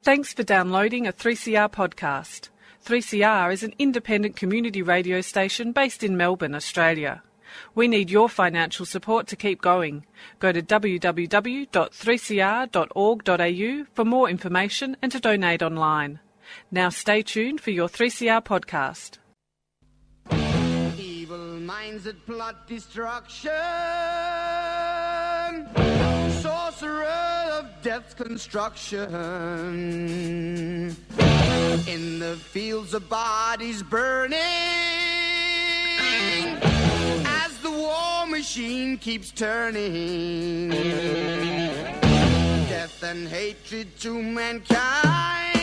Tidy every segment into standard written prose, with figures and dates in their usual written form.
Thanks for downloading a 3CR podcast. 3CR is an independent community radio station based in Melbourne, Australia. We need your financial support to keep going. Go to www.3cr.org.au for more information and to donate online. Now stay tuned for your 3CR podcast. Evil minds that plot destruction, sorcerer of death's construction, in the fields of bodies burning, as the war machine keeps turning, death and hatred to mankind,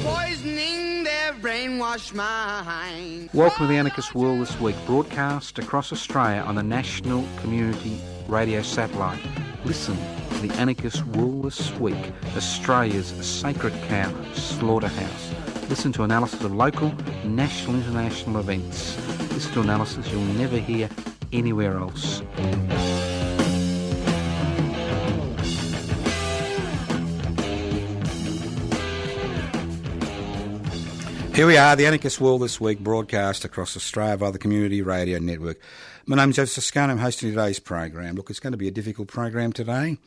poisoning their brainwashed mind. Welcome to the Anarchist World This Week, broadcast across Australia on the National Community Radio Satellite. Listen to the Anarchist World This Week, Australia's sacred cow slaughterhouse. Listen to analysis of local, national, international events. Listen to analysis you'll never hear anywhere else. Here we are, the Anarchist World This Week, broadcast across Australia via the Community Radio Network. My name's Joseph Scone. I'm hosting today's program. Look, it's going to be a difficult program today.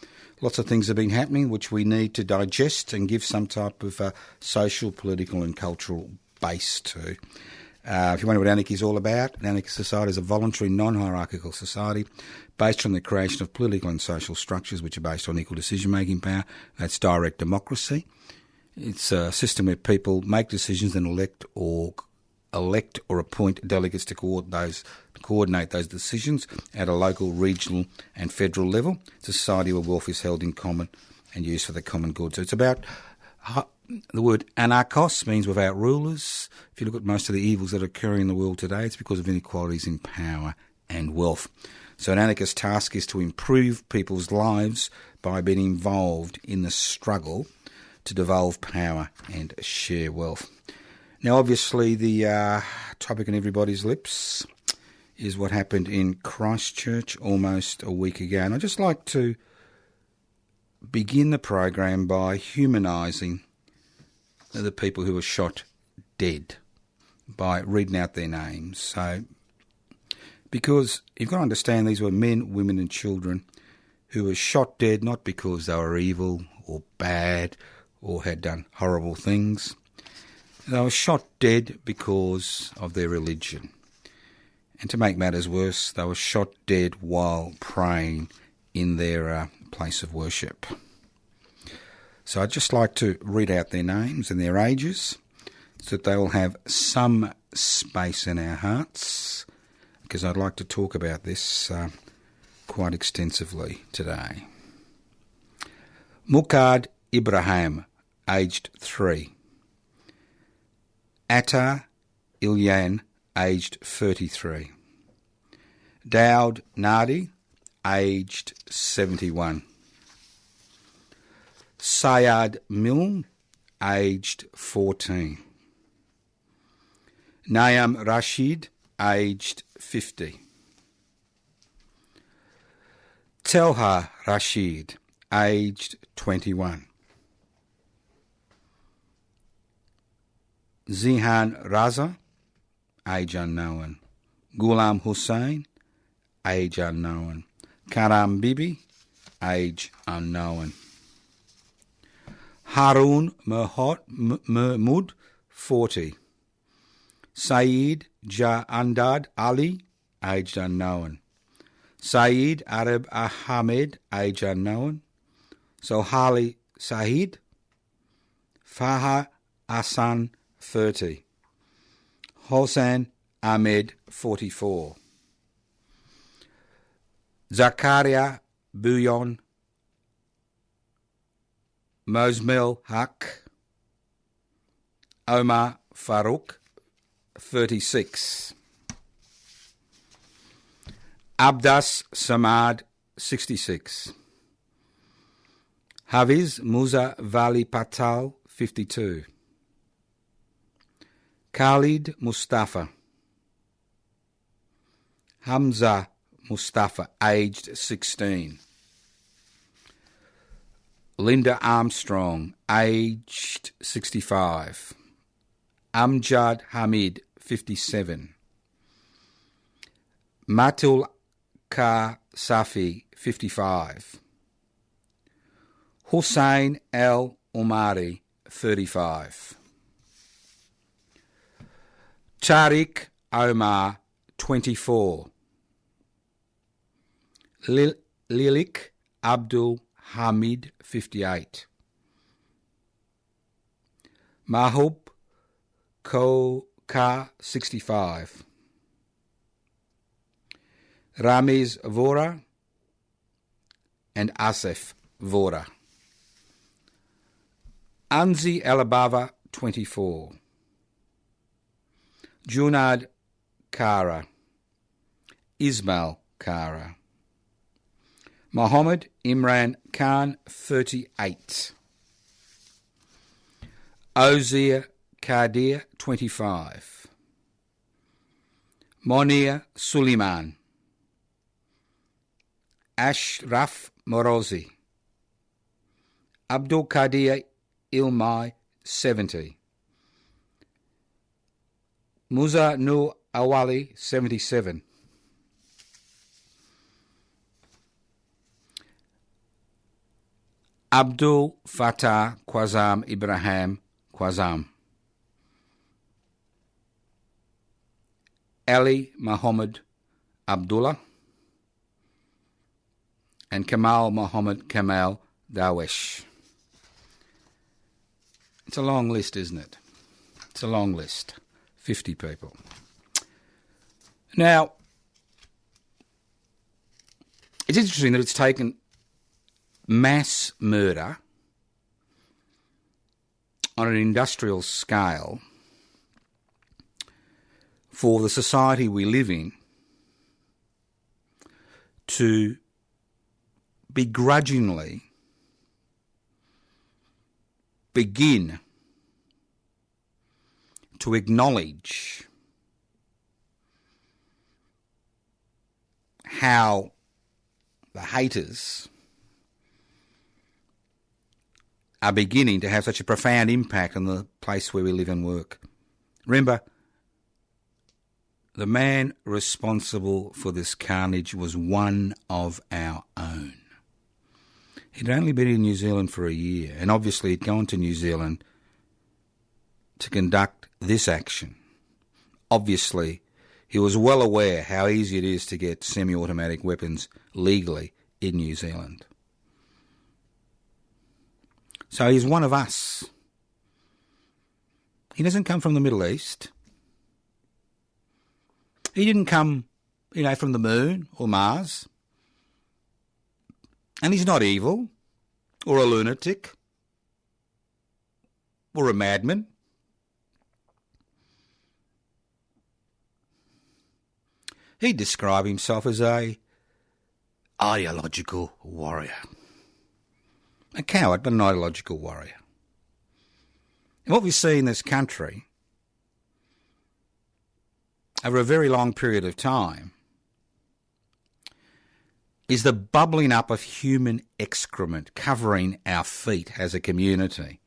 Lots of things have been happening which we need to digest and give some type of social, political and cultural base to. If you wonder what anarchy is all about, an anarchist society is a voluntary, non-hierarchical society based on the creation of political and social structures which are based on equal decision-making power. That's direct democracy. It's a system where people make decisions and elect or appoint delegates to coordinate those decisions at a local, regional and federal level. It's a society where wealth is held in common and used for the common good. So it's about, the word anarchos means without rulers. If you look at most of the evils that are occurring in the world today, it's because of inequalities in power and wealth. So an anarchist task is to improve people's lives by being involved in the struggle to devolve power and share wealth. Now, obviously, the topic on everybody's lips is what happened in Christchurch almost a week ago. And I'd just like to begin the program by humanising the people who were shot dead by reading out their names. So, because you've got to understand these were men, women and children who were shot dead not because they were evil or bad or had done horrible things. They were shot dead because of their religion. And to make matters worse, they were shot dead while praying in their place of worship. So I'd just like to read out their names and their ages so that they will have some space in our hearts, because I'd like to talk about this quite extensively today. Muqad Ibrahim, aged 3. Atta Ilyan, aged 33. Daud Nadi, aged 71. Sayad Milne, aged 14. Naim Rashid, aged 50. Telha Rashid, aged 21. Zihan Raza, age unknown. Ghulam Hussain, age unknown. Karam Bibi, age unknown. Harun Mahmud, 40. Saeed Andad Ali, aged unknown. Saeed Arab Ahmed, age unknown. Sohali Sahid. Faha Hassan, 30. Hossein Ahmed, 44. Zakaria Bouillon, Mosmel Haq, Omar Farouk, 36. Abdas Samad, 66. Hafiz Musa Vali Patal, 52. Khalid Mustafa. Hamza Mustafa, aged 16. Linda Armstrong, aged 65. Amjad Hamid, 57. Matul Kar Safi, 55. Hussein Al Umari, 35. Tariq Omar, 24. Lilik Abdul Hamid, 58. Mahub Ka, 65. Ramiz Vora and Asif Vora. Anzi Alabava, 24. Junad Kara. Ismail Kara. Mohammed Imran Khan, 38. Ozir Kadir, 25. Mania Suleiman. Ashraf Morozi. Abdul Qadir Ilmai, 70. Musa Nur Awali, 77. Abdul Fattah Quazam Ibrahim Quazam. Ali Muhammad Abdullah and Kamal Muhammad Kamal Darwish. It's a long list, isn't it? It's a long list. 50 people. Now, it's interesting that it's taken mass murder on an industrial scale for the society we live in to begrudgingly begin to acknowledge how the haters are beginning to have such a profound impact on the place where we live and work. Remember, the man responsible for this carnage was one of our own. He'd only been in New Zealand for a year, and obviously he'd gone to New Zealand to conduct this action. Obviously, he was well aware how easy it is to get semi-automatic weapons legally in New Zealand. So he's one of us. He doesn't come from the Middle East. He didn't come, from the moon or Mars. And he's not evil or a lunatic or a madman. He'd describe himself as a ideological warrior. A coward, but an ideological warrior. And what we see in this country over a very long period of time is the bubbling up of human excrement covering our feet as a community.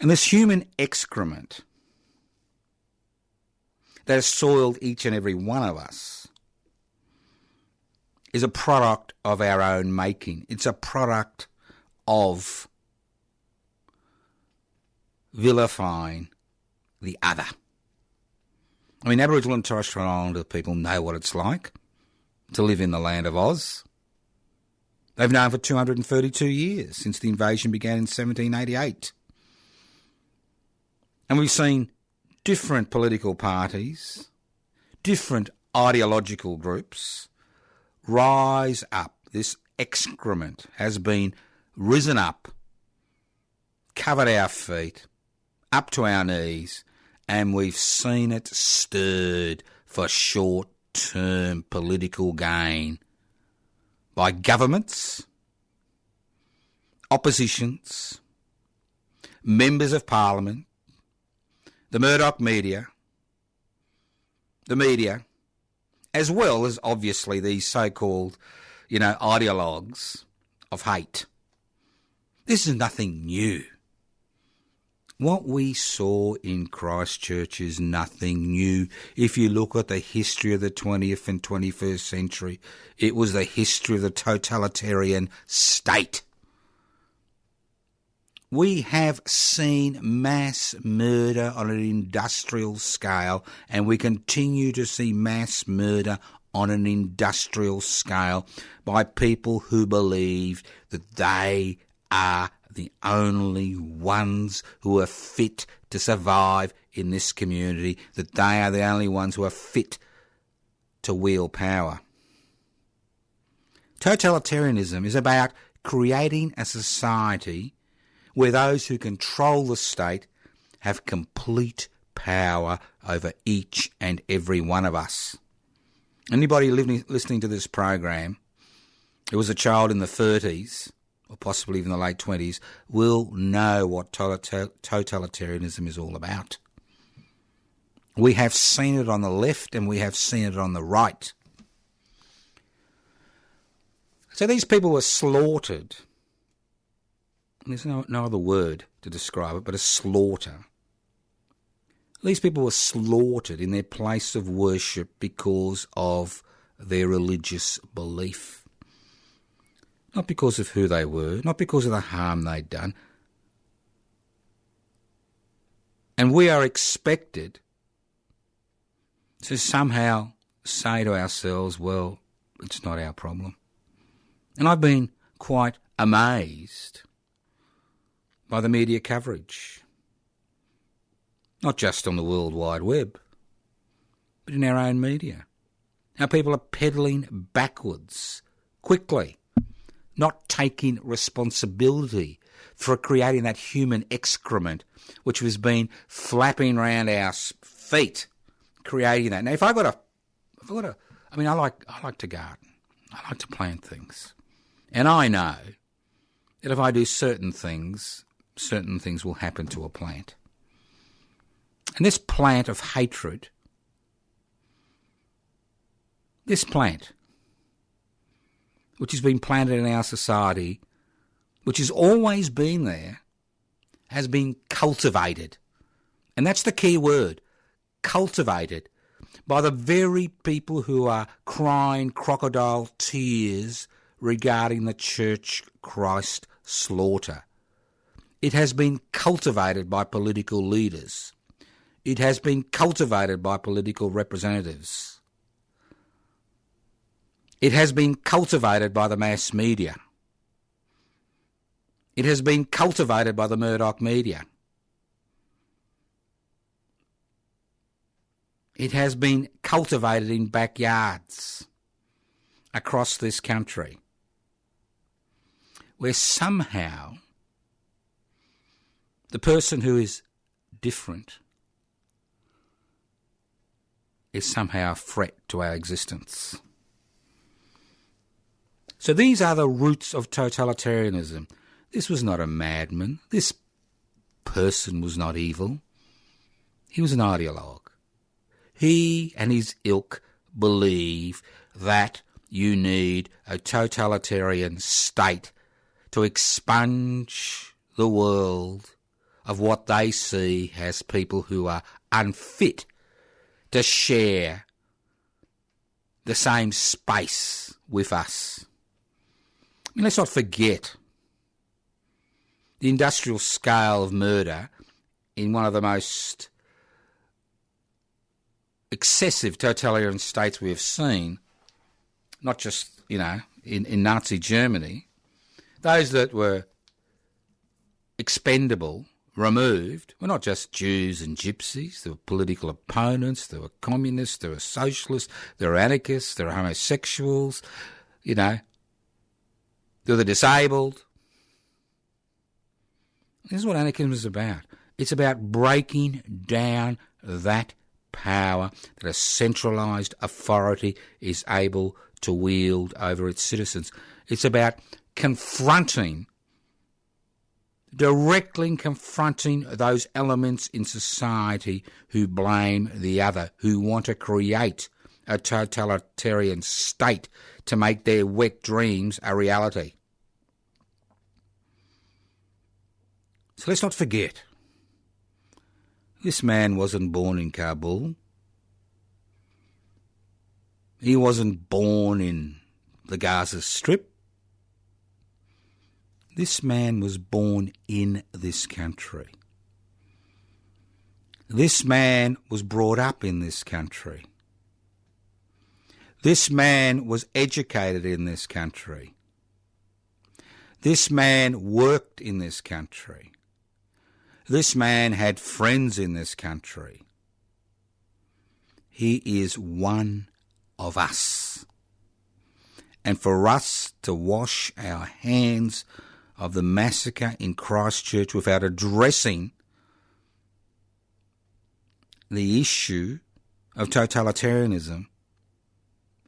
And this human excrement that has soiled each and every one of us is a product of our own making. It's a product of vilifying the other. I mean, Aboriginal and Torres Strait Islander people know what it's like to live in the land of Oz. They've known for 232 years, since the invasion began in 1788. And we've seen different political parties, different ideological groups rise up. This excrement has been risen up, covered our feet, up to our knees, and we've seen it stirred for short-term political gain by governments, oppositions, members of parliament, the Murdoch media, as well as obviously these so-called, ideologues of hate. This is nothing new. What we saw in Christchurch is nothing new. If you look at the history of the 20th and 21st century, it was the history of the totalitarian state. We have seen mass murder on an industrial scale, and we continue to see mass murder on an industrial scale by people who believe that they are the only ones who are fit to survive in this community, that they are the only ones who are fit to wield power. Totalitarianism is about creating a society where those who control the state have complete power over each and every one of us. Anybody listening to this program who was a child in the 30s, or possibly even the late 20s, will know what totalitarianism is all about. We have seen it on the left and we have seen it on the right. So these people were slaughtered. There's no other word to describe it but a slaughter. These people were slaughtered in their place of worship because of their religious belief. Not because of who they were, not because of the harm they'd done. And we are expected to somehow say to ourselves, well, it's not our problem. And I've been quite amazed by the media coverage, not just on the World Wide Web, but in our own media. How people are pedalling backwards quickly, not taking responsibility for creating that human excrement which has been flapping around our feet, creating that. Now, I like to garden. I like to plant things. And I know that if I do certain things will happen to a plant. And this plant of hatred, this plant, which has been planted in our society, which has always been there, has been cultivated. And that's the key word, cultivated, by the very people who are crying crocodile tears regarding the Church Christ slaughter. It has been cultivated by political leaders. It has been cultivated by political representatives. It has been cultivated by the mass media. It has been cultivated by the Murdoch media. It has been cultivated in backyards across this country, where somehow the person who is different is somehow a threat to our existence. So these are the roots of totalitarianism. This was not a madman. This person was not evil. He was an ideologue. He and his ilk believe that you need a totalitarian state to expunge the world of what they see as people who are unfit to share the same space with us. Let's not forget the industrial scale of murder in one of the most excessive totalitarian states we have seen, not just, in Nazi Germany. Those that were expendable, removed, were not just Jews and gypsies. There were political opponents, there were communists, there were socialists, there were anarchists, there were homosexuals, there were the disabled. This is what anarchism is about. It's about breaking down that power that a centralised authority is able to wield over its citizens. It's about directly confronting those elements in society who blame the other, who want to create a totalitarian state to make their wet dreams a reality. So let's not forget, this man wasn't born in Kabul. He wasn't born in the Gaza Strip. This man was born in this country. This man was brought up in this country. This man was educated in this country. This man worked in this country. This man had friends in this country. He is one of us. And for us to wash our hands of the massacre in Christchurch without addressing the issue of totalitarianism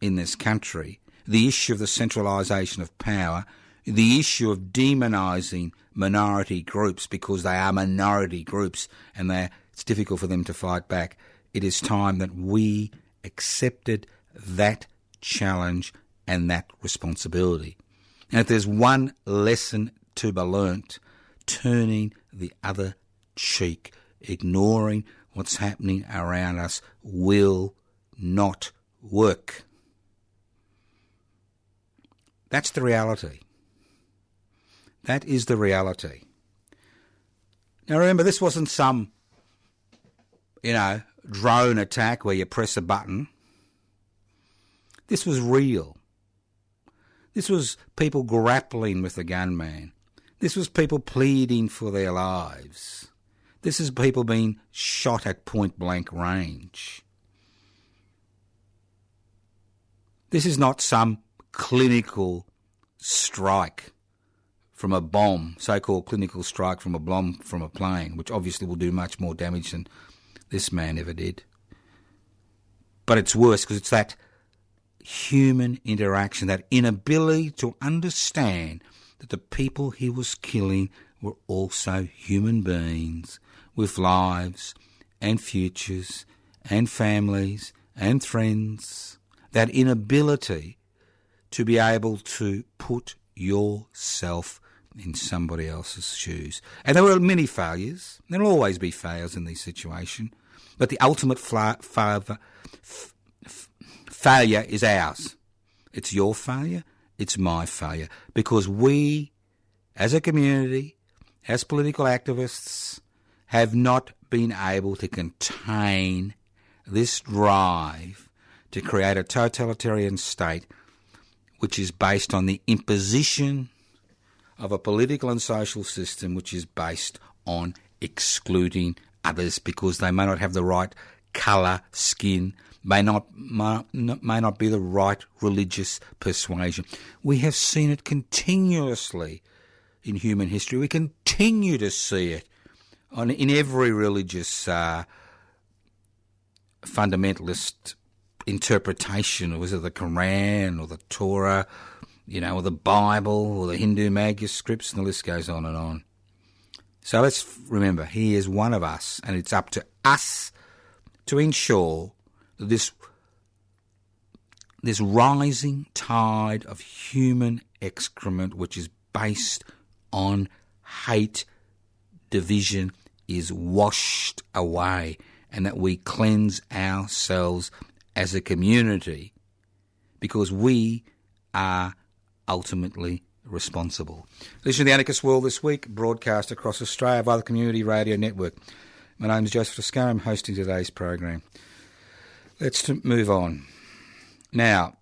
in this country, the issue of the centralisation of power, the issue of demonising minority groups because they are minority groups and it's difficult for them to fight back, it is time that we accepted that challenge and that responsibility. And if there's one lesson to be learnt, turning the other cheek, ignoring what's happening around us will not work. That's the reality. That is the reality. Now remember, this wasn't some, drone attack where you press a button. This was real. This was people grappling with the gunman. This was people pleading for their lives. This is people being shot at point-blank range. This is not some clinical strike from a bomb, so-called clinical strike from a bomb from a plane, which obviously will do much more damage than this man ever did. But it's worse because it's that human interaction, that inability to understand that the people he was killing were also human beings with lives and futures and families and friends. That inability to be able to put yourself in somebody else's shoes. And there were many failures. There will always be failures in this situation. But the ultimate failure is ours. It's your failure. It's my failure. Because we, as a community, as political activists, have not been able to contain this drive to create a totalitarian state which is based on the imposition of a political and social system which is based on excluding others because they may not have the right colour, skin, may not be the right religious persuasion. We have seen it continuously in human history. We continue to see it in every religious fundamentalist interpretation, was it the Quran or the Torah, or the Bible or the Hindu manuscripts, and the list goes on and on. So let's remember, he is one of us, and it's up to us to ensure that this rising tide of human excrement, which is based on hate, division, is washed away, and that we cleanse ourselves as a community, because we are ultimately responsible. Listen to the Anarchist World This Week, broadcast across Australia via the Community Radio Network. My name is Joseph Toscano. I'm hosting today's program. Let's move on. Now,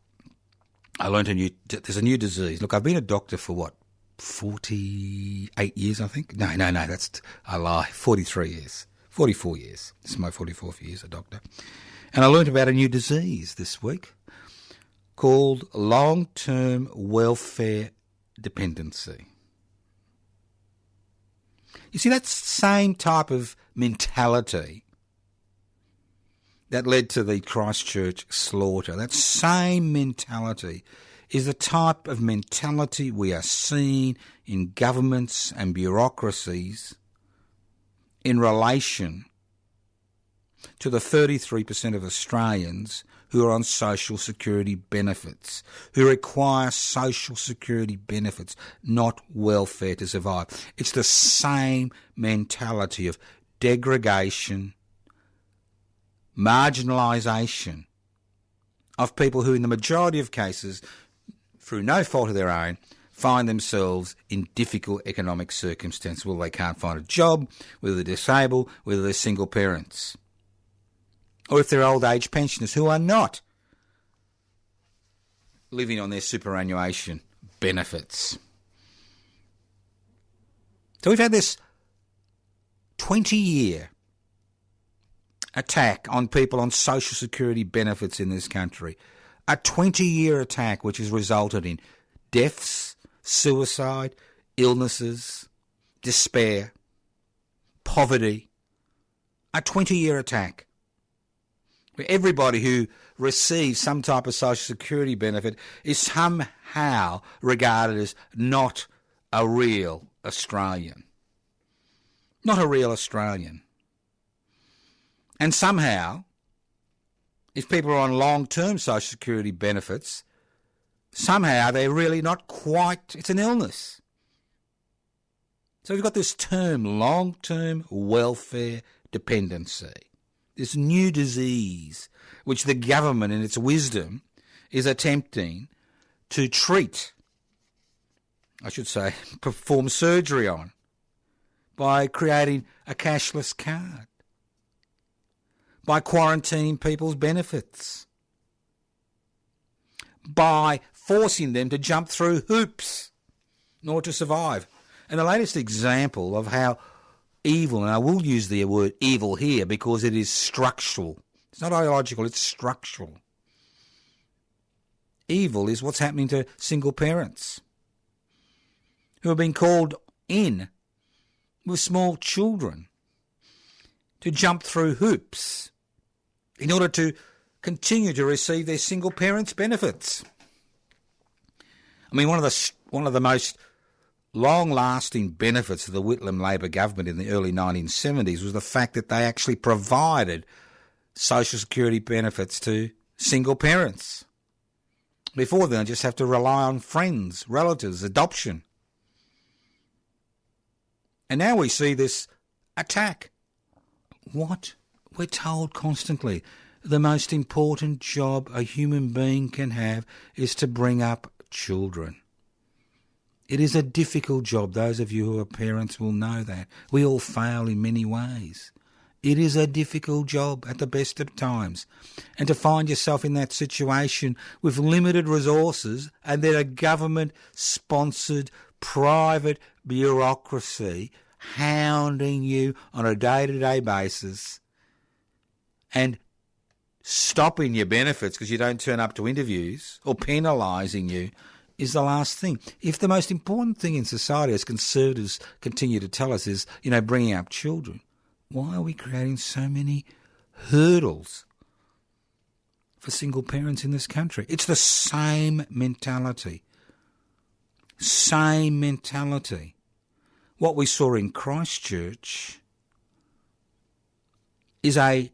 I learned there's a new disease. Look, I've been a doctor for 48 years, I think? No, that's a lie. 43 years. 44 years. This is my 44th year as a doctor. And I learnt about a new disease this week called Long-Term Welfare Dependency. You see, that's the same type of mentality that led to the Christchurch slaughter. That same mentality is the type of mentality we are seeing in governments and bureaucracies in relation to the 33% of Australians who are on social security benefits, who require social security benefits, not welfare to survive. It's the same mentality of degradation, marginalisation of people who, in the majority of cases, through no fault of their own, find themselves in difficult economic circumstances. Well, they can't find a job, whether they're disabled, whether they're single parents, or if they're old age pensioners who are not living on their superannuation benefits. So we've had this 20-year attack on people on social security benefits in this country. A 20-year attack which has resulted in deaths, suicide, illnesses, despair, poverty. A 20-year attack where everybody who receives some type of social security benefit is somehow regarded as not a real Australian. Not a real Australian. And somehow, if people are on long-term social security benefits, somehow they're really not quite, it's an illness. So we've got this term, long-term welfare dependency, this new disease which the government in its wisdom is attempting to treat, I should say, perform surgery on, by creating a cashless card, by quarantining people's benefits, by forcing them to jump through hoops in order to survive. And the latest example of how evil, and I will use the word evil here because it is structural. It's not ideological, it's structural. Evil is what's happening to single parents who have been called in with small children to jump through hoops in order to continue to receive their single parents' benefits. I mean, one of the most long-lasting benefits of the Whitlam Labor government in the early 1970s was the fact that they actually provided social security benefits to single parents. Before then, they just have to rely on friends, relatives, adoption. And now we see this attack. What? We're told constantly the most important job a human being can have is to bring up children. It is a difficult job. Those of you who are parents will know that. We all fail in many ways. It is a difficult job at the best of times. And to find yourself in that situation with limited resources and then a government-sponsored private bureaucracy hounding you on a day-to-day basis and stopping your benefits because you don't turn up to interviews or penalising you is the last thing. If the most important thing in society, as Conservatives continue to tell us, is, bringing up children, why are we creating so many hurdles for single parents in this country? It's the same mentality. Same mentality. What we saw in Christchurch is a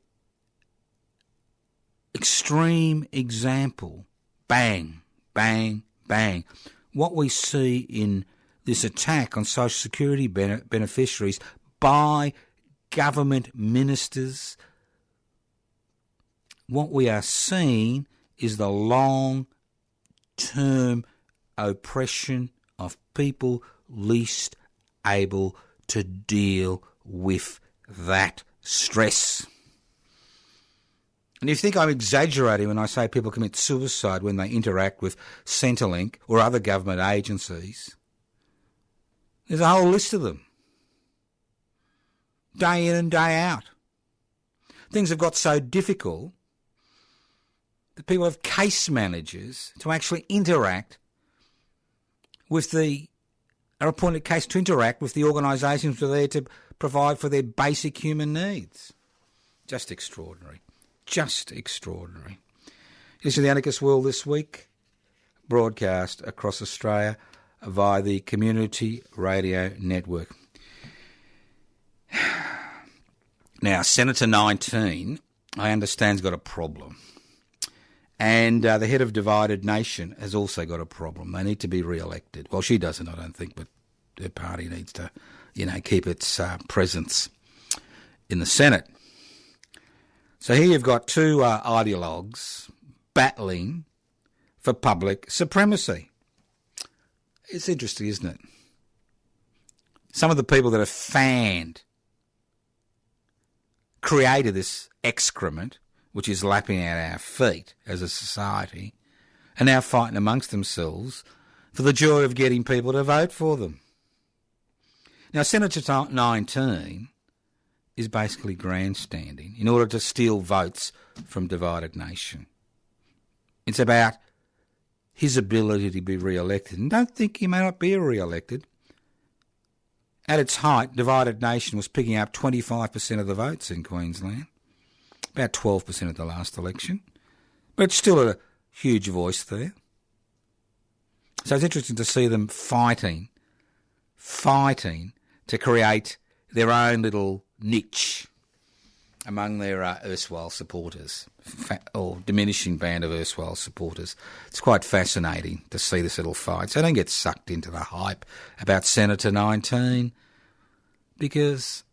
extreme example. Bang, bang, bang. What we see in this attack on social security beneficiaries by government ministers, what we are seeing is the long-term oppression of people least able to deal with that stress. And if you think I'm exaggerating when I say people commit suicide when they interact with Centrelink or other government agencies, there's a whole list of them. Day in and day out. Things have got so difficult that people have case managers to actually interact with are appointed case to interact with the organisations that are there to provide for their basic human needs. Just extraordinary. Just extraordinary. This is the Anarchist World This Week, broadcast across Australia via the Community Radio Network. Now, Senator 19, I understand, has got a problem. And the head of Divided Nation has also got a problem. They need to be re-elected. Well, she doesn't, I don't think, but her party needs to, keep its presence in the Senate. So here you've got two ideologues battling for public supremacy. It's interesting, isn't it? Some of the people that have created this excrement, which is lapping at our feet as a society, are now fighting amongst themselves for the joy of getting people to vote for them. Now, Senator 19 is basically grandstanding in order to steal votes from Divided Nation. It's about his ability to be re-elected. And don't think he may not be re-elected. At its height, Divided Nation was picking up 25% of the votes in Queensland, about 12% at the last election, but it's still a huge voice there. So it's interesting to see them fighting to create their own little niche among their erstwhile supporters, or diminishing band of erstwhile supporters. It's quite fascinating to see this little fight. So don't get sucked into the hype about Senator 19, because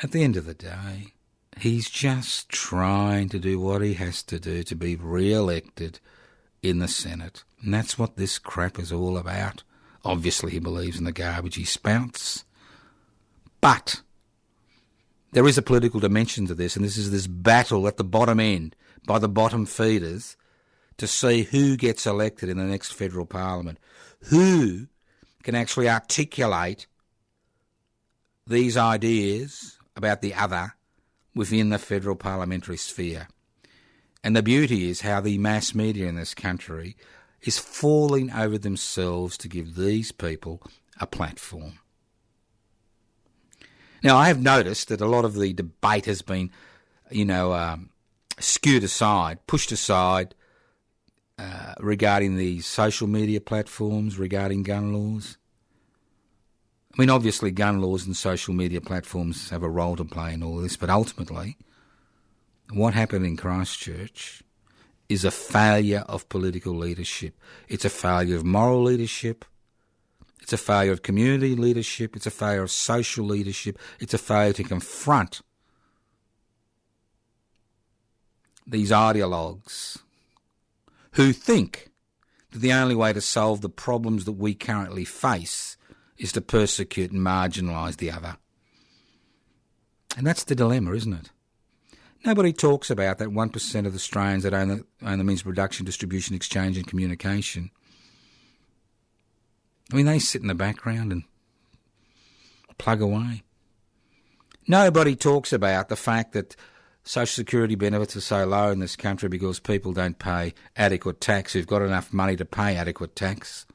at the end of the day, he's just trying to do what he has to do to be re-elected in the Senate. And that's what this crap is all about. Obviously, he believes in the garbage he spouts. But there is a political dimension to this, and this is this battle at the bottom end by the bottom feeders to see who gets elected in the next federal parliament, who can actually articulate these ideas about the other within the federal parliamentary sphere. And the beauty is how the mass media in this country is falling over themselves to give these people a platform. Now, I have noticed that a lot of the debate has been, skewed aside, pushed aside regarding the social media platforms, regarding gun laws. I mean, obviously gun laws and social media platforms have a role to play in all this, but ultimately what happened in Christchurch is a failure of political leadership. It's a failure of moral leadership. It's a failure of community leadership. It's a failure of social leadership. It's a failure to confront these ideologues who think that the only way to solve the problems that we currently face is to persecute and marginalise the other. And that's the dilemma, isn't it? Nobody talks about that 1% of Australians that own the means of production, distribution, exchange and communication. I mean, they sit in the background and plug away. Nobody talks about the fact that social security benefits are so low in this country because people don't pay adequate tax, who've got enough money to pay adequate tax.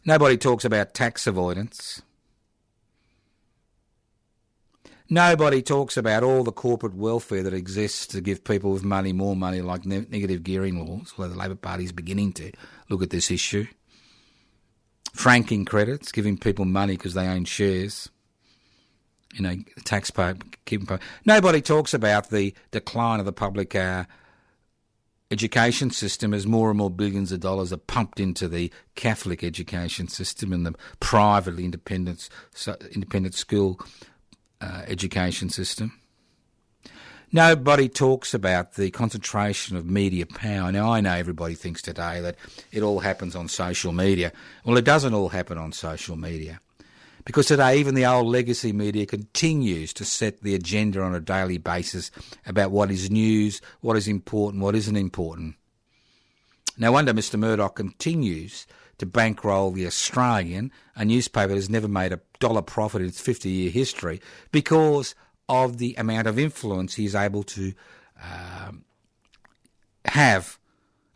Nobody talks about tax avoidance. Nobody talks about all the corporate welfare that exists to give people with money more money, like negative gearing laws, although the Labor Party is beginning to look at this issue. Franking credits, giving people money because they own shares. The taxpayer keeping paying. Nobody talks about the decline of the public education system as more and more billions of dollars are pumped into the Catholic education system and the privately independent school education system. Nobody talks about the concentration of media power. Now, I know everybody thinks today that it all happens on social media. Well, it doesn't all happen on social media, because today even the old legacy media continues to set the agenda on a daily basis about what is news, what is important, what isn't important. No wonder Mr Murdoch continues to bankroll The Australian, a newspaper that has never made a dollar profit in its 50-year history, because of the amount of influence he is able to have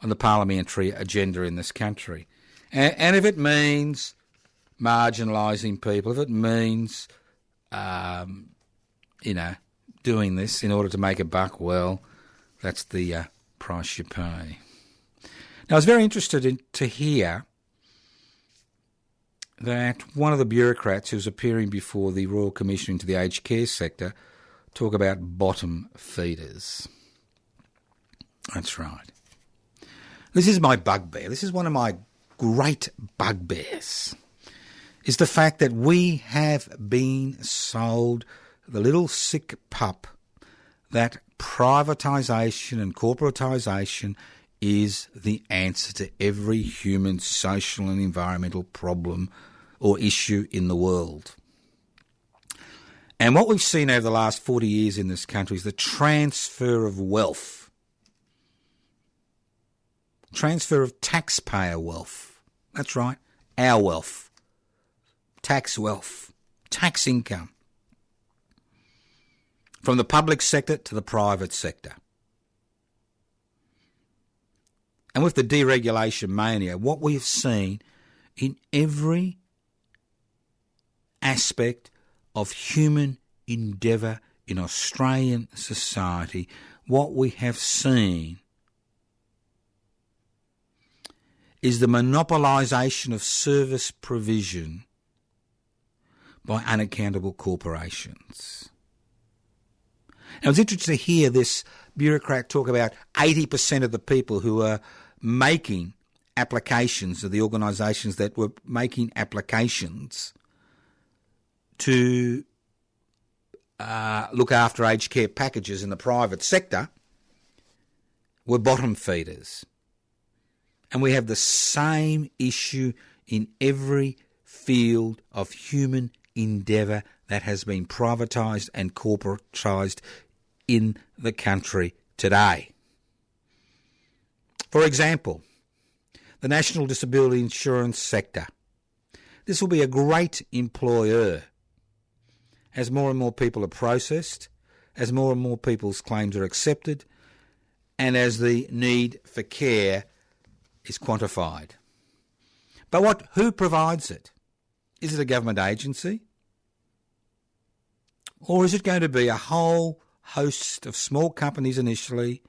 on the parliamentary agenda in this country. And if it means marginalising people, if it means, doing this in order to make a buck, well, that's the price you pay. Now, I was very interested to hear that one of the bureaucrats who was appearing before the Royal Commission into the aged care sector talk about bottom feeders. That's right. This is my bugbear. This is one of my great bugbears, is the fact that we have been sold the little sick pup that privatisation and corporatisation is the answer to every human social and environmental problem or issue in the world. And what we've seen over the last 40 years in this country is the transfer of wealth, transfer of taxpayer wealth. That's right, our wealth, tax income, from the public sector to the private sector. And with the deregulation mania, what we have seen in every aspect of human endeavour in Australian society, what we have seen is the monopolisation of service provision by unaccountable corporations. Now, it's interesting to hear this bureaucrat talk about 80% of the people who are making applications, of the organisations that were making applications to look after aged care packages in the private sector, were bottom feeders. And we have the same issue in every field of human endeavour that has been privatised and corporatised in the country today. For example, the National Disability Insurance sector. This will be a great employer as more and more people are processed, as more and more people's claims are accepted, and as the need for care is quantified. But who provides it? Is it a government agency? Or is it going to be a whole host of small companies initially,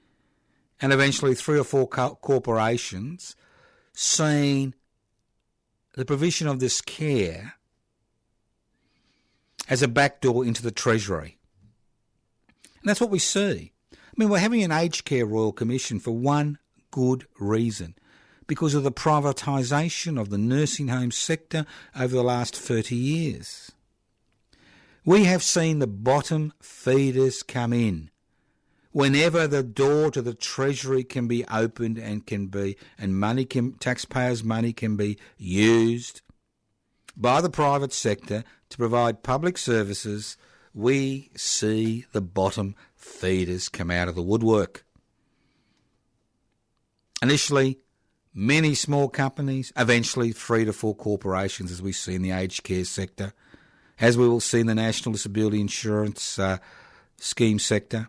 and eventually 3 or 4 corporations seeing the provision of this care as a backdoor into the Treasury? And that's what we see. I mean, we're having an aged care Royal Commission for one good reason, because of the privatisation of the nursing home sector over the last 30 years. We have seen the bottom feeders come in whenever the door to the Treasury can be opened and taxpayers' money can be used by the private sector to provide public services. We see the bottom feeders come out of the woodwork. Initially, many small companies, eventually 3 to 4 corporations, as we see in the aged care sector, as we will see in the National Disability Insurance scheme sector,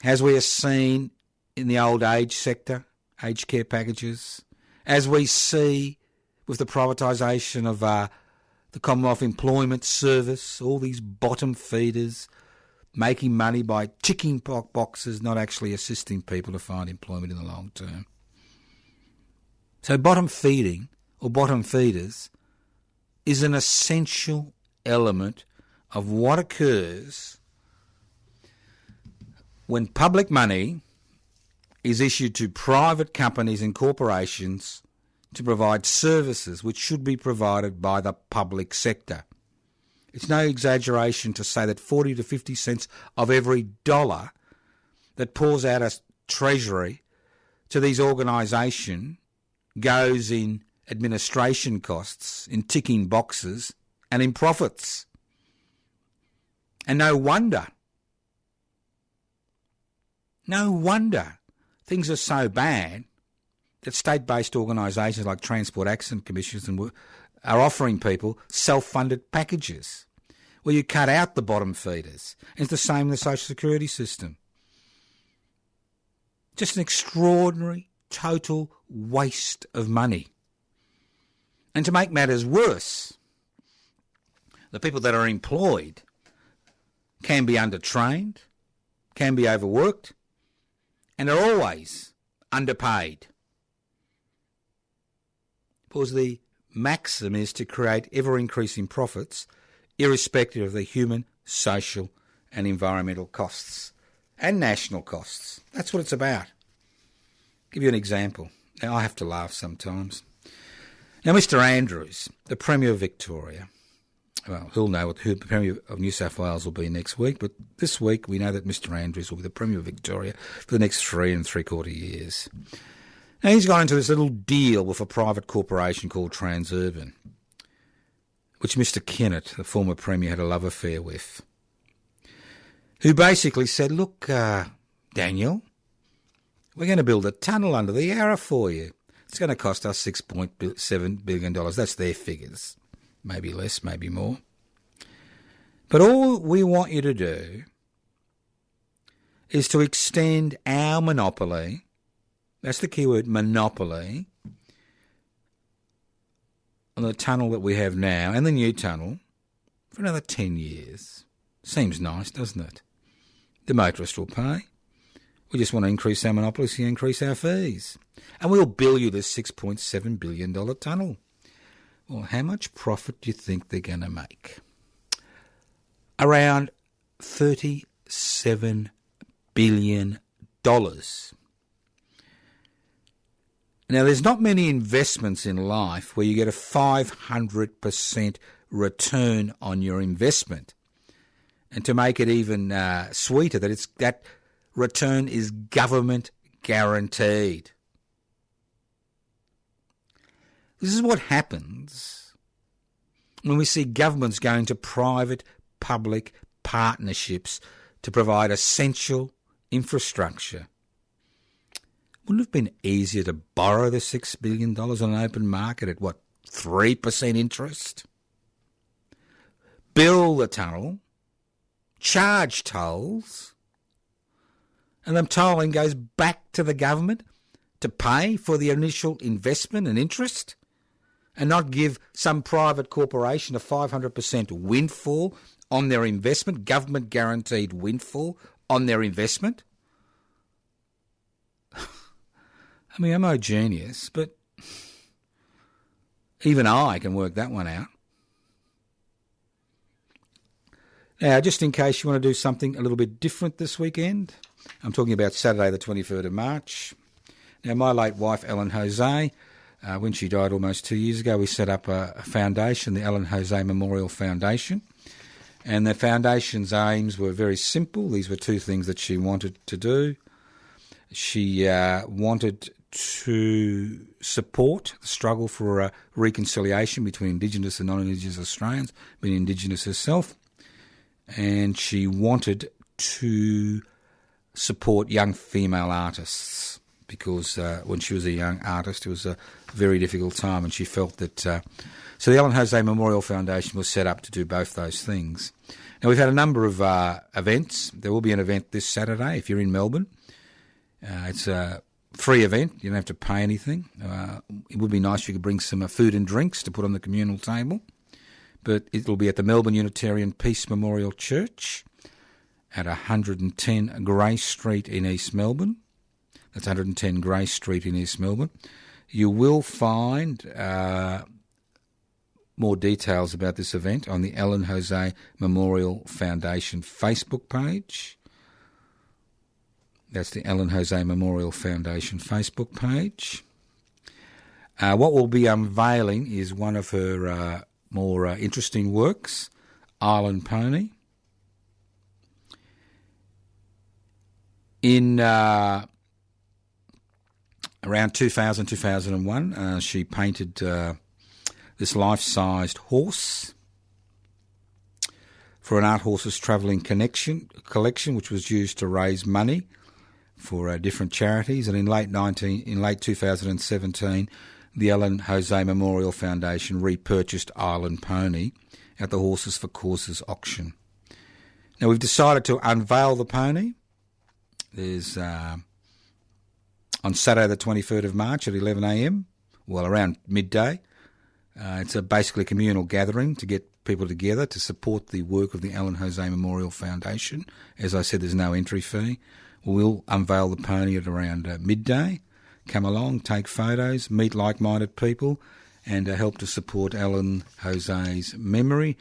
as we are seeing in the old age sector, aged care packages, as we see with the privatisation of the Commonwealth Employment Service, all these bottom feeders making money by ticking boxes, not actually assisting people to find employment in the long term. So bottom feeding, or bottom feeders, is an essential element of what occurs when public money is issued to private companies and corporations to provide services which should be provided by the public sector. It's no exaggeration to say that 40 to 50 cents of every dollar that pours out of Treasury to these organisations goes in administration costs, in ticking boxes, and in profits. And no wonder things are so bad that state-based organisations like Transport Accident Commissions are offering people self-funded packages where you cut out the bottom feeders. And it's the same in the social security system. Just an extraordinary, total waste of money. And to make matters worse, the people that are employed can be undertrained, can be overworked, and are always underpaid. Because the maxim is to create ever-increasing profits, irrespective of the human, social and environmental costs and national costs. That's what it's about. Give you an example. Now, I have to laugh sometimes. Now, Mr Andrews, the Premier of Victoria, well, he'll know who the Premier of New South Wales will be next week, but this week we know that Mr Andrews will be the Premier of Victoria for the next 3 3/4 years. Now, he's gone into this little deal with a private corporation called Transurban, which Mr Kennett, the former Premier, had a love affair with, who basically said, look, Daniel, we're going to build a tunnel under the Yarra for you. It's going to cost us $6.7 billion. That's their figures. Maybe less, maybe more. But all we want you to do is to extend our monopoly, that's the key word, monopoly, on the tunnel that we have now and the new tunnel for another 10 years. Seems nice, doesn't it? The motorist will pay. We just want to increase our monopoly so you increase our fees. And we'll bill you this $6.7 billion tunnel. Well, how much profit do you think they're going to make? Around $37 billion. Now, there's not many investments in life where you get a 500% return on your investment. And to make it even sweeter, that return is government guaranteed. This is what happens when we see governments going to private-public partnerships to provide essential infrastructure. Wouldn't it have been easier to borrow the $6 billion on an open market at, 3% interest? Build the tunnel, charge tolls, and the tolling goes back to the government to pay for the initial investment and interest, and not give some private corporation a 500% windfall on their investment, government-guaranteed windfall on their investment. I mean, I'm no genius, but even I can work that one out. Now, just in case you want to do something a little bit different this weekend, I'm talking about Saturday the 23rd of March. Now, my late wife, Ellen Jose, when she died almost 2 years ago, we set up a foundation, the Ellen Jose Memorial Foundation. And the foundation's aims were very simple. These were two things that she wanted to do. She wanted to support the struggle for reconciliation between Indigenous and non-Indigenous Australians, being Indigenous herself. And she wanted to support young female artists because when she was a young artist, it was a very difficult time, and she felt that... So the Ellen Jose Memorial Foundation was set up to do both those things. Now, we've had a number of events. There will be an event this Saturday if you're in Melbourne. It's a free event. You don't have to pay anything. It would be nice if you could bring some food and drinks to put on the communal table. But it'll be at the Melbourne Unitarian Peace Memorial Church at 110 Grey Street in East Melbourne. That's 110 Grey Street in East Melbourne. You will find more details about this event on the Ellen Jose Memorial Foundation Facebook page. That's the Ellen Jose Memorial Foundation Facebook page. What we'll be unveiling is one of her more interesting works, Island Pony. In around 2000, 2001, she painted this life-sized horse for an Art Horses Travelling collection, which was used to raise money for different charities. And in late 2017, the Ellen Jose Memorial Foundation repurchased Island Pony at the Horses for Causes auction. Now, we've decided to unveil the pony. There's on Saturday the 23rd of March at 11 a.m, well, around midday. It's basically a communal gathering to get people together to support the work of the Ellen Jose Memorial Foundation. As I said, there's no entry fee. We'll unveil the pony at around midday. Come along, take photos, meet like-minded people, and help to support Ellen Jose's memory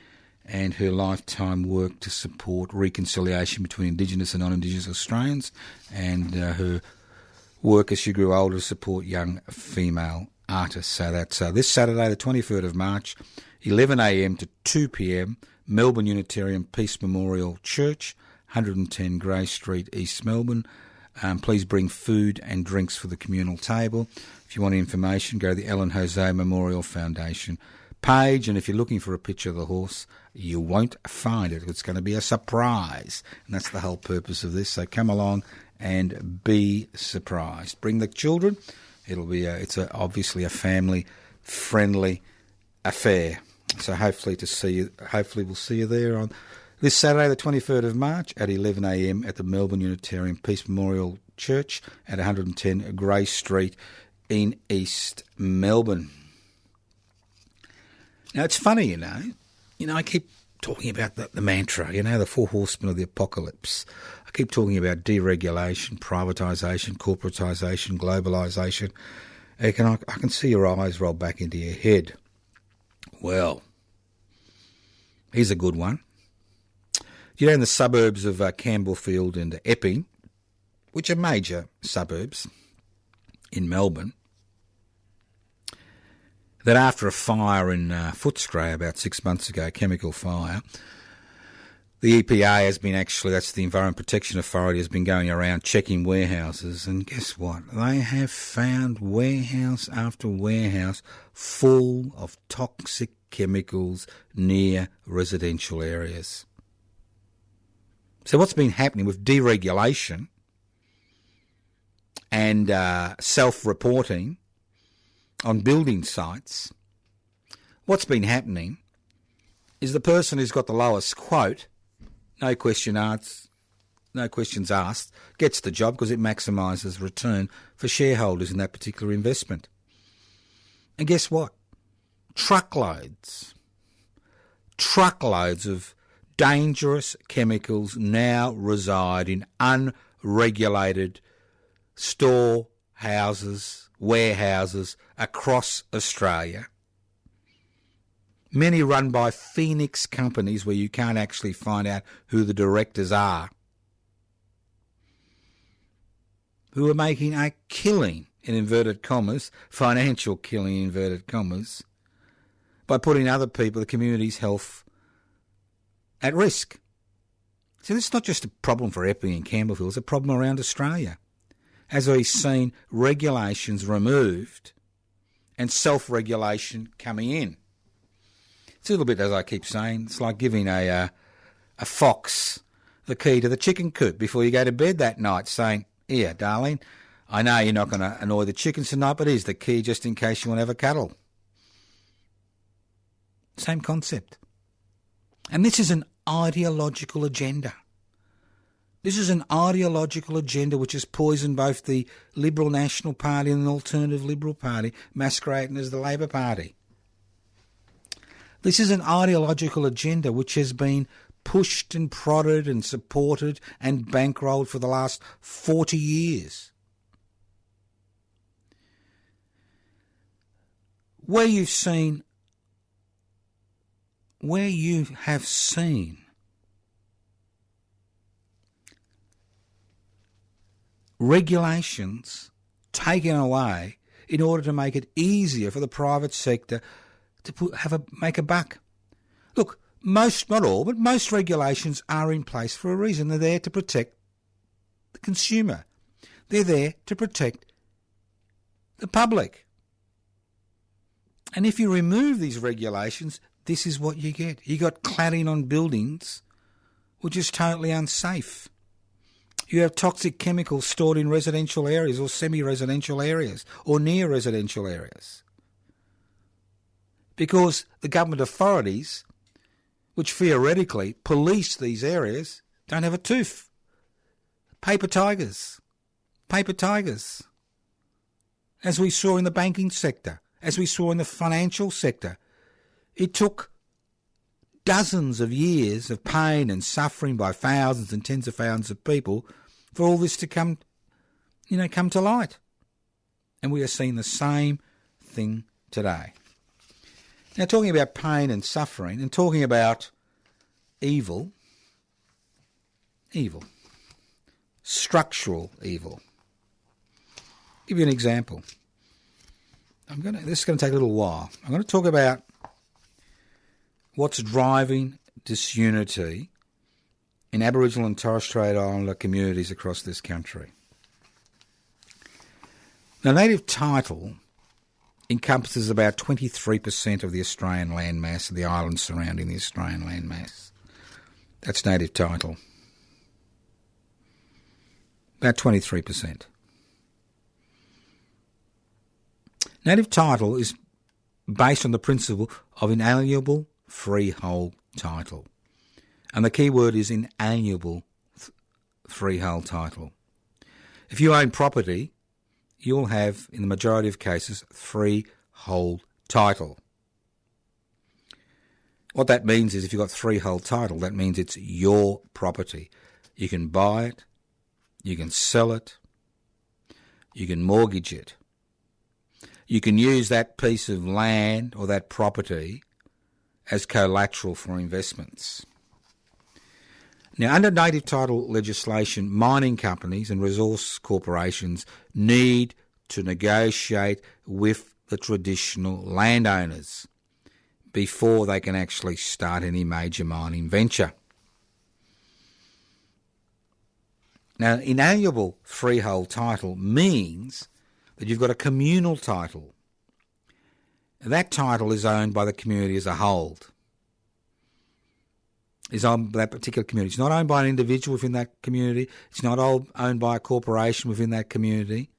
and her lifetime work to support reconciliation between Indigenous and non-Indigenous Australians, and her work as she grew older to support young female artists. So that's this Saturday, the 23rd of March, 11 a.m. to 2 p.m, Melbourne Unitarian Peace Memorial Church, 110 Grey Street, East Melbourne. Please bring food and drinks for the communal table. If you want information, go to the Ellen Jose Memorial Foundation page, and if you're looking for a picture of the horse, you won't find it. It's going to be a surprise, and that's the whole purpose of this. So come along and be surprised. Bring the children. It'll be obviously a family-friendly affair. So hopefully we'll see you there on this Saturday, the 23rd of March at 11 a.m. at the Melbourne Unitarian Peace Memorial Church at 110 Grey Street in East Melbourne. Now, it's funny, you know, I keep talking about the mantra, the four horsemen of the apocalypse. I keep talking about deregulation, privatisation, corporatisation, globalisation. I can see your eyes roll back into your head. Well, here's a good one. In the suburbs of Campbellfield and Epping, which are major suburbs in Melbourne, that after a fire in Footscray about 6 months ago, a chemical fire, the EPA has been that's the Environment Protection Authority, has been going around checking warehouses, and guess what? They have found warehouse after warehouse full of toxic chemicals near residential areas. So what's been happening with deregulation and self-reporting on building sites, what's been happening is the person who's got the lowest quote, no questions asked, gets the job because it maximises return for shareholders in that particular investment. And guess what? Truckloads of dangerous chemicals now reside in unregulated storehouses, warehouses across Australia. Many run by Phoenix companies where you can't actually find out who the directors are, who are making a killing, in inverted commas, financial killing in inverted commas, by putting other people, the community's health, at risk. So this is not just a problem for Epping and Campbellfield, it's a problem around Australia. As we've seen regulations removed and self-regulation coming in. It's a little bit, as I keep saying, it's like giving a fox the key to the chicken coop before you go to bed that night, saying, "Here, darling, I know you're not going to annoy the chickens tonight, but here's the key just in case you want to have a cuddle." Same concept. And this is an ideological agenda. This is an ideological agenda which has poisoned both the Liberal National Party and the Alternative Liberal Party, masquerading as the Labor Party. This is an ideological agenda which has been pushed and prodded and supported and bankrolled for the last 40 years. Where you have seen regulations taken away in order to make it easier for the private sector to make a buck. Look, not all, but most regulations are in place for a reason. They're there to protect the consumer. They're there to protect the public. And if you remove these regulations, this is what you get. You got cladding on buildings, which is totally unsafe. You have toxic chemicals stored in residential areas or semi-residential areas or near residential areas. Because the government authorities, which theoretically police these areas, don't have a tooth. Paper tigers. As we saw in the banking sector, as we saw in the financial sector, it took dozens of years of pain and suffering by thousands and tens of thousands of people for all this to come to light. And we are seeing the same thing today. Now, talking about pain and suffering and talking about evil. Evil. Structural evil. I'll give you an example. This is going to take a little while. I'm going to talk about what's driving disunity in Aboriginal and Torres Strait Islander communities across this country. Now, native title encompasses about 23% of the Australian landmass, of the islands surrounding the Australian landmass. That's native title. About 23%. Native title is based on the principle of inalienable freehold title. And the key word is inalienable freehold title. If you own property, you'll have, in the majority of cases, freehold title. What that means is if you've got freehold title, that means it's your property. You can buy it, you can sell it, you can mortgage it. You can use that piece of land or that property as collateral for investments. Now, under native title legislation, mining companies and resource corporations need to negotiate with the traditional landowners before they can actually start any major mining venture. Now, inalienable freehold title means that you've got a communal title. That title is owned by the community as a whole. Is owned by that particular community. It's not owned by an individual within that community. It's not owned by a corporation within that community.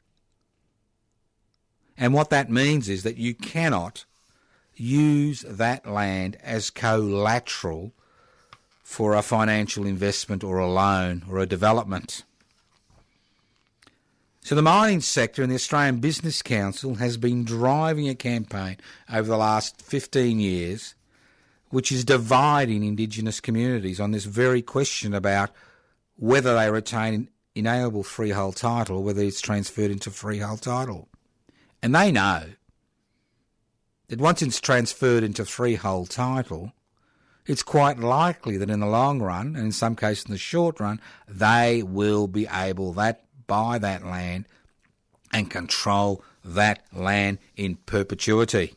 And what that means is that you cannot use that land as collateral for a financial investment or a loan or a development. So the mining sector and the Australian Business Council has been driving a campaign over the last 15 years which is dividing Indigenous communities on this very question about whether they retain inalienable freehold title or whether it's transferred into freehold title. And they know that once it's transferred into freehold title, it's quite likely that in the long run, and in some cases in the short run, they will be able to buy that land and control that land in perpetuity.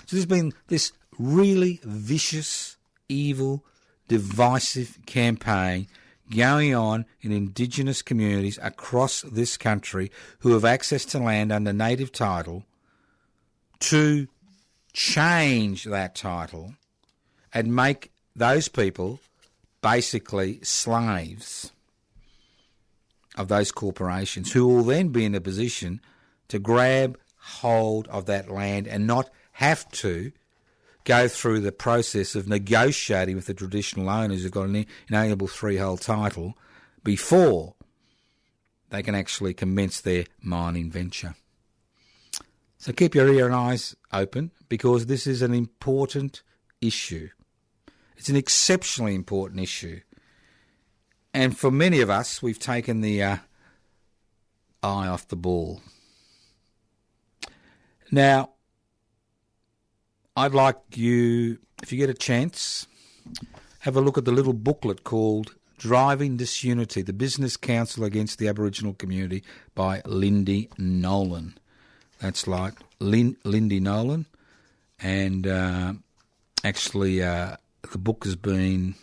So there's been this really vicious, evil, divisive campaign going on in Indigenous communities across this country who have access to land under native title to change that title and make those people basically slaves of those corporations who will then be in a position to grab hold of that land and not have to go through the process of negotiating with the traditional owners who've got an inalienable freehold title before they can actually commence their mining venture. So keep your ear and eyes open because this is an important issue. It's an exceptionally important issue. And for many of us, we've taken the eye off the ball. Now, I'd like you, if you get a chance, have a look at the little booklet called Driving Disunity, the Business Council Against the Aboriginal Community by Lindy Nolan. That's like Lindy Nolan. And actually, the book has been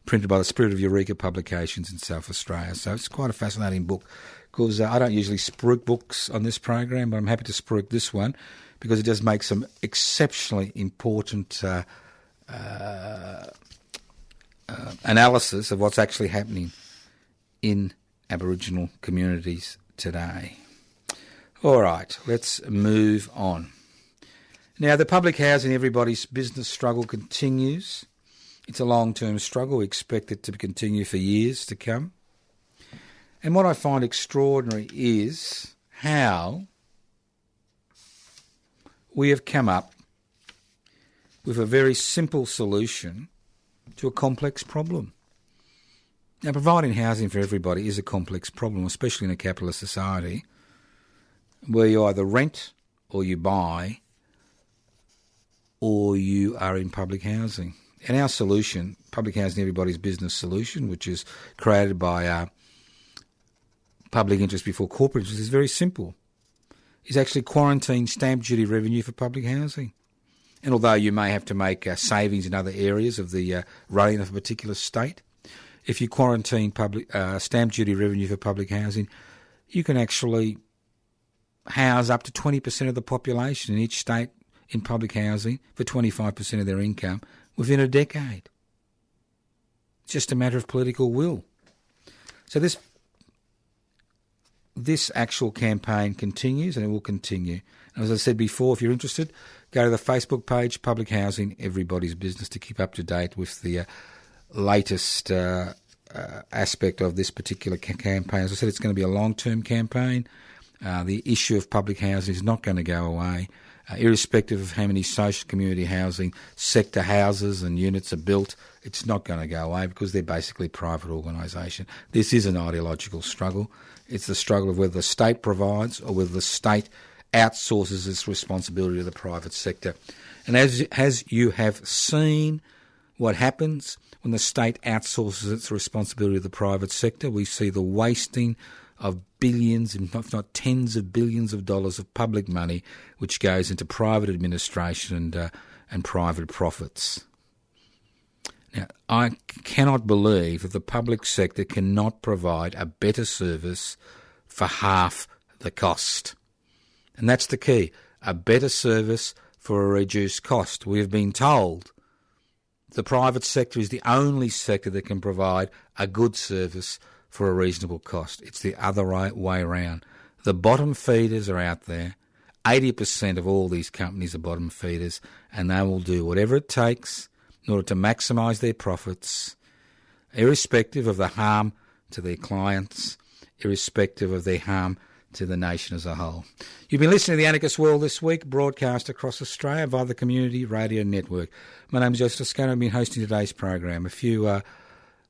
printed by the Spirit of Eureka Publications in South Australia. So it's quite a fascinating book because I don't usually spruik books on this program, but I'm happy to spruik this one because it does make some exceptionally important analysis of what's actually happening in Aboriginal communities today. All right, let's move on. Now, the public housing everybody's business struggle continues. It's a long-term struggle. We expect it to continue for years to come. And what I find extraordinary is how we have come up with a very simple solution to a complex problem. Now, providing housing for everybody is a complex problem, especially in a capitalist society, where you either rent or you buy or you are in public housing. And our solution, Public Housing Everybody's Business solution, which is created by public interest before corporate interest, is very simple. It's actually quarantine stamp duty revenue for public housing. And although you may have to make savings in other areas of the running of a particular state, if you quarantine public stamp duty revenue for public housing, you can actually house up to 20% of the population in each state in public housing for 25% of their income within a decade. It's just a matter of political will. So this actual campaign continues, and it will continue. And as I said before, if you're interested, go to the Facebook page, Public Housing Everybody's Business, to keep up to date with the latest aspect of this particular campaign. As I said, it's going to be a long-term campaign. The issue of public housing is not going to go away, irrespective of how many social community housing sector houses and units are built. It's not going to go away because they're basically private organisation. This is an ideological struggle. It's the struggle of whether the state provides or whether the state outsources its responsibility to the private sector. And as you have seen what happens when the state outsources its responsibility to the private sector, we see the wasting of billions, if not tens of billions of dollars of public money, which goes into private administration and private profits. Now, I cannot believe that the public sector cannot provide a better service for half the cost. And that's the key, a better service for a reduced cost. We have been told the private sector is the only sector that can provide a good service for a reasonable cost. It's the other way around. The bottom feeders are out there. 80% of all these companies are bottom feeders, and they will do whatever it takes in order to maximise their profits, irrespective of the harm to their clients, irrespective of their harm to the nation as a whole. You've been listening to The Anarchist World this week, broadcast across Australia via the Community Radio Network. My name is Joseph Toscano. I've been hosting today's program. A few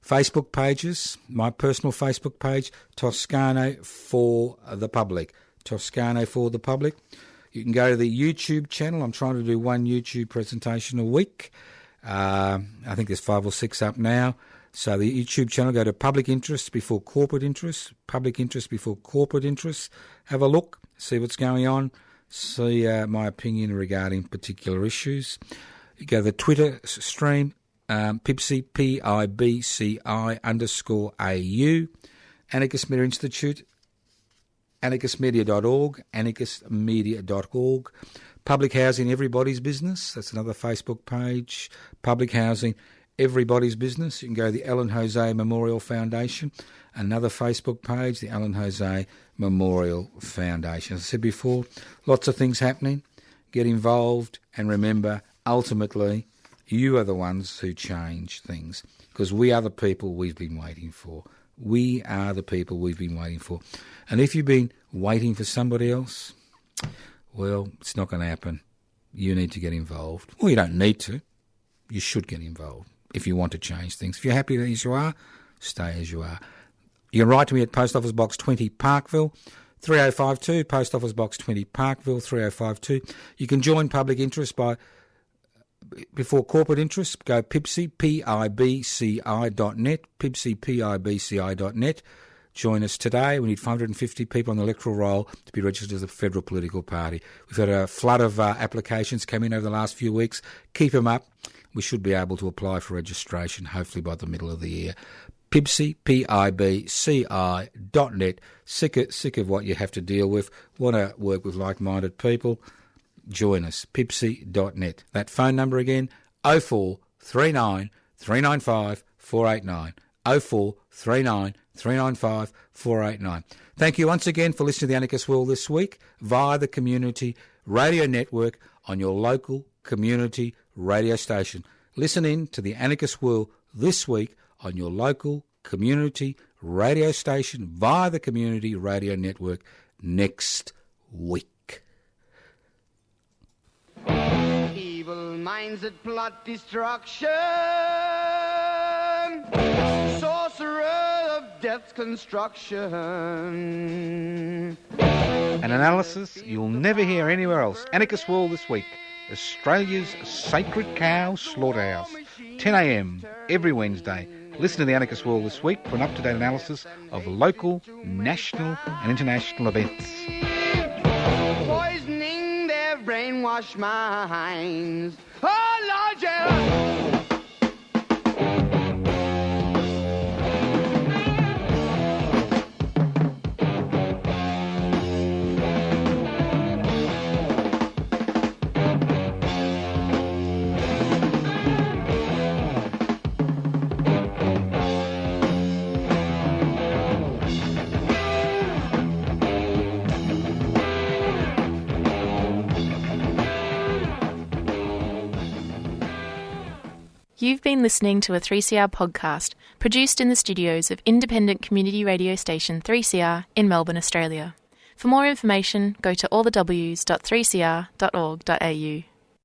Facebook pages, my personal Facebook page, Toscano for the Public. Toscano for the Public. You can go to the YouTube channel. I'm trying to do one YouTube presentation a week. I think there's 5 or 6 up now. So the YouTube channel, go to Public Interest Before Corporate Interest, Public Interest Before Corporate Interest. Have a look, see what's going on, see my opinion regarding particular issues. You go to the Twitter stream, Pibci, PIBCI_AU, Anarchist Media Institute, anarchistmedia.org, anarchistmedia.org. Public Housing Everybody's Business, that's another Facebook page. Public Housing Everybody's Business. You can go to the Ellen Jose Memorial Foundation, another Facebook page, the Ellen Jose Memorial Foundation. As I said before, lots of things happening. Get involved, and remember, ultimately, you are the ones who change things, because we are the people we've been waiting for. We are the people we've been waiting for. And if you've been waiting for somebody else, well, it's not going to happen. You need to get involved. Well, you don't need to. You should get involved if you want to change things. If you're happy as you are, stay as you are. You can write to me at Post Office Box 20 Parkville, 3052, Post Office Box 20 Parkville, 3052. You can join Public Interest before corporate interest. Go Pibci, PIBCI.net, Pibci, PIBCI.net. Join us today. We need 550 people on the electoral roll to be registered as a federal political party. We've had a flood of applications come in over the last few weeks. Keep them up. We should be able to apply for registration, hopefully by the middle of the year. Pibci, PIBCI.net. Sick of what you have to deal with. Want to work with like-minded people? Join us. Pibci.net. That phone number again, 0439 395 489. 0439 395 489. Thank you once again for listening to The Anarchist World this week via the Community Radio Network on your local community radio station. Listen in to The Anarchist World this week on your local community radio station via the Community Radio Network next week. Evil minds that plot destruction, sorcerer of death's construction. An analysis you'll never hear anywhere else. Anarchist World this week. Australia's sacred cow slaughterhouse. 10 a.m. every Wednesday. Listen to the Anarchist World This Week for an up-to-date analysis of local, national and international events. Poisoning their brainwashed minds. Oh, Lord, yeah. You've been listening to a 3CR podcast produced in the studios of independent community radio station 3CR in Melbourne, Australia. For more information, go to allthews.3cr.org.au.